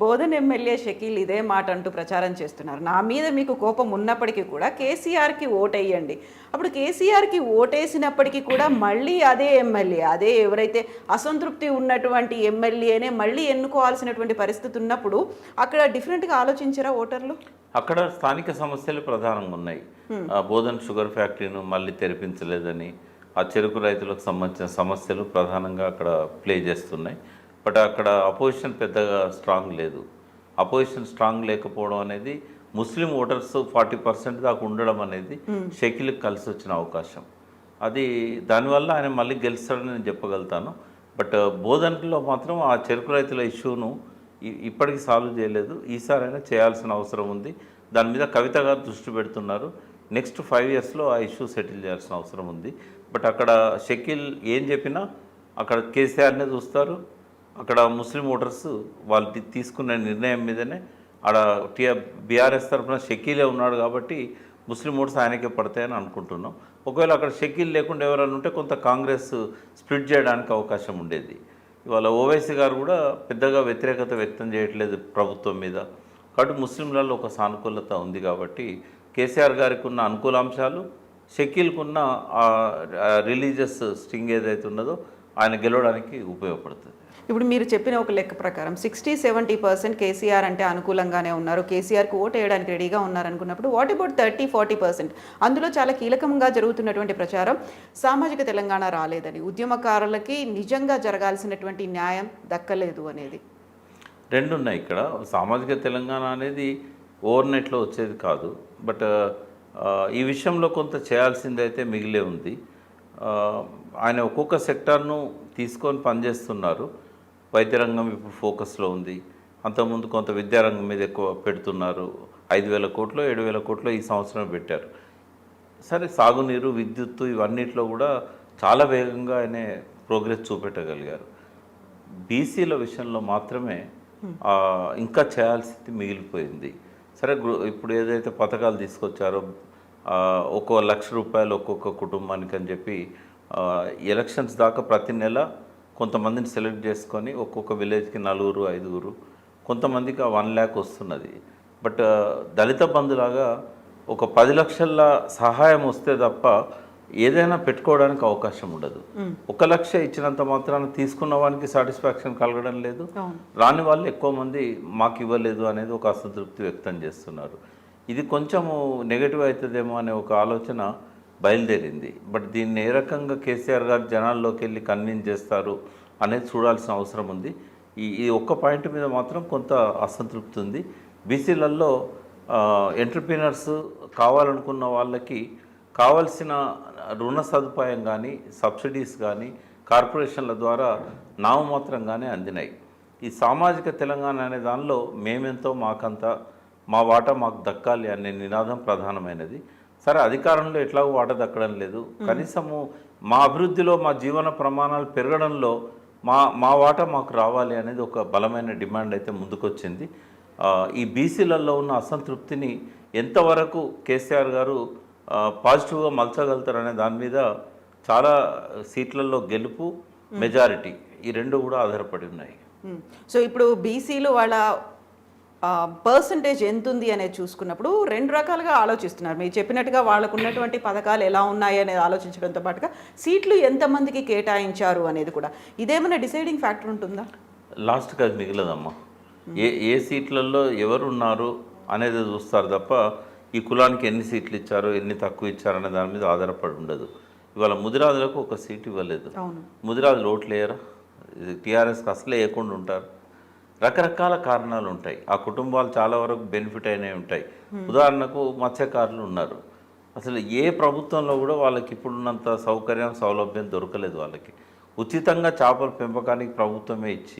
Bodhan MLA Shakeel ఇదే మాట అంటూ ప్రచారం చేస్తున్నారు. నా మీద మీకు కోపం ఉన్నప్పటికీ కూడా కేసీఆర్కి ఓటేయండి. అప్పుడు కేసీఆర్కి ఓటేసినప్పటికీ కూడా మళ్ళీ అదే ఎమ్మెల్యే, అదే ఎవరైతే అసంతృప్తి ఉన్నటువంటి ఎమ్మెల్యేనే మళ్ళీ ఎన్నుకోవాల్సినటువంటి పరిస్థితి ఉన్నప్పుడు అక్కడ డిఫరెంట్గా ఆలోచించారా ఓటర్లు? అక్కడ స్థానిక సమస్యలు ప్రధానంగా ఉన్నాయి. బోధన్ షుగర్ ఫ్యాక్టరీను మళ్ళీ తెరిపించలేదని, ఆ చెరుకు రైతులకు సంబంధించిన సమస్యలు ప్రధానంగా అక్కడ ప్లే చేస్తున్నాయి. బట్ అక్కడ అపోజిషన్ పెద్దగా స్ట్రాంగ్ లేదు. అపోజిషన్ స్ట్రాంగ్ లేకపోవడం అనేది ముస్లిం ఓటర్స్ 40% దాకా ఉండడం అనేది షకీల్కి కలిసి వచ్చిన అవకాశం. అది దానివల్ల ఆయన మళ్ళీ గెలుస్తాడని నేను చెప్పగలుగుతాను. బట్ బోధన్లో మాత్రం ఆ చెరుకు రైతుల ఇష్యూను ఇప్పటికీ సాల్వ్ చేయలేదు. ఈసారైనా చేయాల్సిన అవసరం ఉంది. దాని మీద కవిత గారు దృష్టి పెడుతున్నారు. నెక్స్ట్ 5 yearsలో ఆ ఇష్యూ సెటిల్ చేయాల్సిన అవసరం ఉంది. బట్ అక్కడ షకీల్ ఏం చెప్పినా అక్కడ కేసీఆర్నే చూస్తారు. అక్కడ ముస్లిం ఓటర్స్ వాళ్ళు తీసుకున్న నిర్ణయం మీదనే ఆడ బీఆర్ఎస్ తరఫున షకీలే ఉన్నాడు కాబట్టి ముస్లిం ఓటర్స్ ఆయనకే పడతాయని అనుకుంటున్నాం. ఒకవేళ అక్కడ షకీల్ లేకుండా ఎవరైనా ఉంటే కొంత కాంగ్రెస్ స్ప్లిట్ చేయడానికి అవకాశం ఉండేది. ఇవాళ ఓవైసీ గారు కూడా పెద్దగా వ్యతిరేకత వ్యక్తం చేయట్లేదు ప్రభుత్వం మీద. కాబట్టి ముస్లింలలో ఒక సానుకూలత ఉంది. కాబట్టి కేసీఆర్ గారికి ఉన్న అనుకూలాంశాలు, షకీల్కు ఉన్న రిలీజియస్ స్ట్రింగ్ ఏదైతే ఉన్నదో ఆయన గెలవడానికి ఉపయోగపడుతుంది. ఇప్పుడు మీరు చెప్పిన ఒక లెక్క ప్రకారం 60-70% కేసీఆర్ అంటే అనుకూలంగానే ఉన్నారు, కేసీఆర్కి ఓటు వేయడానికి రెడీగా ఉన్నారు అనుకున్నప్పుడు వాట్ అబౌట్ 30-40%? అందులో చాలా కీలకంగా జరుగుతున్నటువంటి ప్రచారం సామాజిక తెలంగాణ రాలేదని, ఉద్యమకారులకి నిజంగా జరగాల్సినటువంటి న్యాయం దక్కలేదు అనేది. రెండు ఉన్నాయి ఇక్కడ. సామాజిక తెలంగాణ అనేది ఓవర్నైట్లో వచ్చేది కాదు. బట్ ఈ విషయంలో కొంత చేయాల్సిందైతే మిగిలే ఉంది. ఆయన ఒక్కొక్క సెక్టార్ను తీసుకొని పనిచేస్తున్నారు. వైద్య రంగం ఇప్పుడు ఫోకస్లో ఉంది. అంతకుముందు కొంత విద్యారంగం మీద ఎక్కువ పెడుతున్నారు. 5,000 కోట్లు 7,000 కోట్లు ఈ సంవత్సరం పెట్టారు. సరే, సాగునీరు, విద్యుత్తు ఇవన్నిట్లో కూడా చాలా వేగంగా ఆయన ప్రోగ్రెస్ చూపెట్టగలిగారు. బీసీల విషయంలో మాత్రమే ఇంకా చేయాల్సింది మిగిలిపోయింది. సరే, ఇప్పుడు ఏదైతే పథకాలు తీసుకొచ్చారో ₹1,00,000 ఒక్కొక్క కుటుంబానికి అని చెప్పి ఎలక్షన్స్ దాకా ప్రతి నెల కొంతమందిని సెలెక్ట్ చేసుకొని ఒక్కొక్క విలేజ్కి 4-5, కొంతమందికి 1 lakh వస్తున్నది. బట్ దళిత బంధులాగా ఒక 10 లక్షల సహాయం వస్తే తప్ప ఏదైనా పెట్టుకోవడానికి అవకాశం ఉండదు. 1 లక్ష ఇచ్చినంత మాత్రాన తీసుకున్న వానికి సాటిస్ఫాక్షన్ కలగడం లేదు. రాని వాళ్ళు ఎక్కువ మంది మాకు ఇవ్వలేదు అనేది ఒక అసంతృప్తి వ్యక్తం చేస్తున్నారు. ఇది కొంచెము నెగటివ్ అవుతుందేమో అనే ఒక ఆలోచన బయలుదేరింది. బట్ దీన్ని ఏ రకంగా కేసీఆర్ గారు జనాల్లోకి వెళ్ళి కన్విన్స్ చేస్తారు అనేది చూడాల్సిన అవసరం ఉంది. ఈ ఒక్క పాయింట్ మీద మాత్రం కొంత అసంతృప్తి ఉంది. బీసీలలో ఎంటర్ప్రీనర్స్ కావాలనుకున్న వాళ్ళకి కావాల్సిన రుణ సదుపాయం కానీ, సబ్సిడీస్ కానీ కార్పొరేషన్ల ద్వారా నామమాత్రంగానే అందినాయి. ఈ సామాజిక తెలంగాణ అనే దానిలో మేమెంతో మాకంతా, మా వాటా మాకు దక్కాలి అనే నినాదం ప్రధానమైనది. సరే, అధికారంలో ఎట్లాగో వాటా దక్కడం లేదు. కనీసము మా అభివృద్ధిలో, మా జీవన ప్రమాణాలు పెరగడంలో మా వాటా మాకు రావాలి అనేది ఒక బలమైన డిమాండ్ అయితే ముందుకొచ్చింది. ఈ బీసీలలో ఉన్న అసంతృప్తిని ఎంతవరకు కేసీఆర్ గారు పాజిటివ్గా మలచగలుగుతారనే దాని మీద చాలా సీట్లలో గెలుపు, మెజారిటీ ఈ రెండు కూడా ఆధారపడి ఉన్నాయి. సో ఇప్పుడు బీసీలు వాళ్ళ పర్సంటేజ్ ఎంత ఉంది అనేది చూసుకున్నప్పుడు 2 రకాలుగా ఆలోచిస్తున్నారు. మీరు చెప్పినట్టుగా వాళ్ళకు ఉన్నటువంటి పథకాలు ఎలా ఉన్నాయి అనేది ఆలోచించడంతో పాటుగా సీట్లు ఎంతమందికి కేటాయించారు అనేది కూడా, ఇదేమైనా డిసైడింగ్ ఫ్యాక్టర్ ఉంటుందా? లాస్ట్కి అది మిగిలదమ్మా. ఏ సీట్లలో ఎవరు ఉన్నారు అనేది చూస్తారు తప్ప ఈ కులానికి ఎన్ని సీట్లు ఇచ్చారు, ఎన్ని తక్కువ ఇచ్చారు అనే దాని మీద ఆధారపడి ఉండదు. ఇవాళ ముదిరాజులకు ఒక సీటు ఇవ్వలేదు. ముదిరాజులు ఓట్లు వేయరా? టీఆర్ఎస్కి అసలే వేయకుండా ఉంటారు. రకరకాల కారణాలు ఉంటాయి. ఆ కుటుంబాలు చాలా వరకు బెనిఫిట్ అయినవి ఉంటాయి. ఉదాహరణకు మత్స్యకారులు ఉన్నారు. అసలు ఏ ప్రభుత్వంలో కూడా వాళ్ళకి ఇప్పుడున్నంత సౌకర్యం, సౌలభ్యం దొరకలేదు. వాళ్ళకి ఉచితంగా చేపల పెంపకానికి ప్రభుత్వమే ఇచ్చి